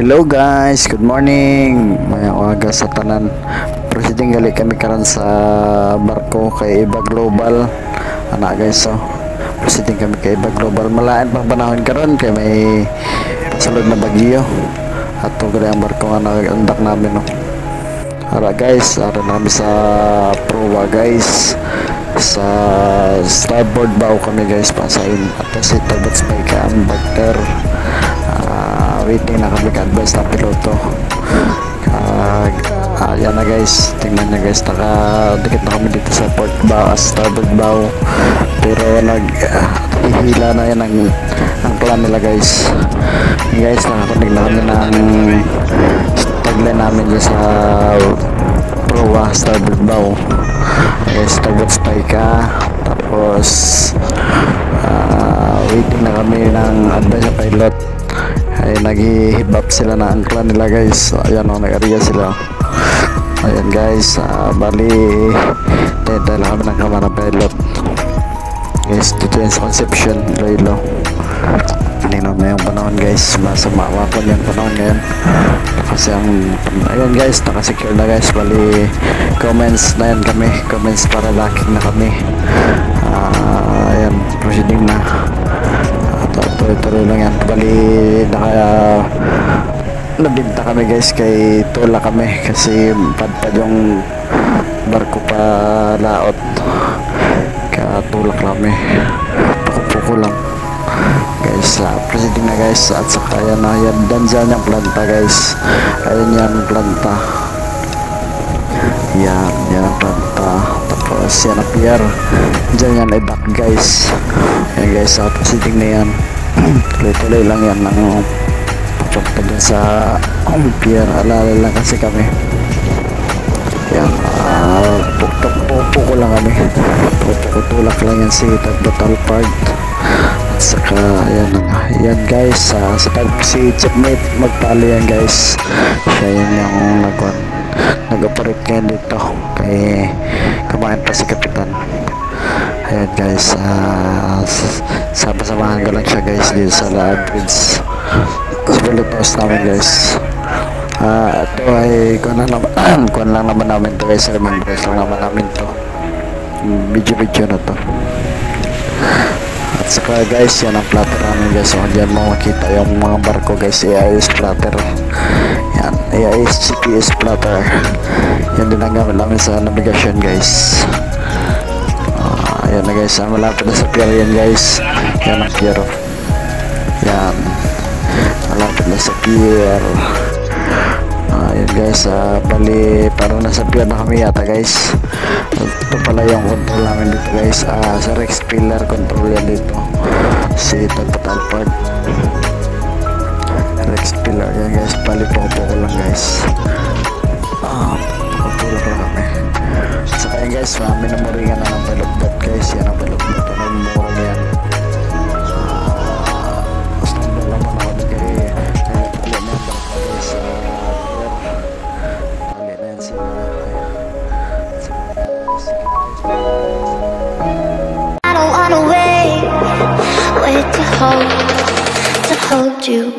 Hello guys, good morning. May umaga sa tanan. Proceeding gali kami karon sa barko kay Iba Global. Ana guys, so proceeding kami kay Iba Global. Malain pang panahon karon kay may pasulod na bagyo. Ato gali ang barko nga nagandak namin no. Ara guys, ara namin sa proa guys. Sa starboard bow kami guys, pasain at si tabat spy ka ang bagter. Waiting na kami ka-advise na piloto. Yan na guys, tingnan nyo guys, nakadikit na kami dito sa port bow, starboard bow, pero hihila na yan ang plan nila guys. Guys, nakakunig na kami ng tagline namin dyan sa proa, starboard bow guys, tagot spy ka. Tapos waiting na kami ng advice sa pilot. Ay nag-hip-up sila na angkla nila guys. Ayan o, nag-ariya sila. Ayan guys, bali tayo lang kami ng kama ng pilot guys, dito yan sa Conception, Iloilo. Tingnan mo yung panahon guys, masama po yung panahon ngayon kasi ang ayan guys, nakasecure na guys. Bali comments na yan kami, comments para lacking na kami. Ayan, proceeding na. Tuloy-tuloy lang yan. Bali nabinta kami guys, kay tula kami kasi padpad yung barko pa laot, katulak kami, puko-puko lang guys. Proceeding na guys, at saka yan na yan, dyan yung planta guys. Ayun yan planta, yan ang planta. Tapos yan ang pier, dyan yan ay dock guys. Ayan guys, proceeding na yan. Tuloy-tuloy lang yan ng papunta dyan sa pier. Alala lang kasi kami yan, puko lang kami, pupukutulak lang yan si Tagbatal Park. At saka yan guys, si Chipmate magpali yan guys, siya yan yung nag-operate ngayon dito kay kumain pa si Kapitan. Ayan guys, sama-samahan ko lang siya guys dito sa Laad Bridge. Sulit post namin guys. Ito ay kuwan lang naman namin to guys, remembrance lang naman namin to, video na to. At saka guys, yan ang platter namin guys. So diyan mo makita yung mga barko guys, AIS platter. Yan, AIS GPS platter. Yan din ang gamit namin sa navigation guys. Ayan na guys, malapit na sa pier yan guys. Yan ang pier. Yan, malapit na sa pier. Ayan guys, bali parang nasa pier na kami yata guys. Ito pala yung control namin dito guys, sa Rex Pillar control yan dito, si Tagbatal Park Rex Pillar yan guys. Bali poko-poko lang guys, poko-poko lang kami. Saka yan guys, minamuringan na ng balot-bot guys. Yan ang balot-bot, anong mura yan. Basta naman ako na kay tali na yan guys, tali na yan sila. I don't wanna wait to hold you.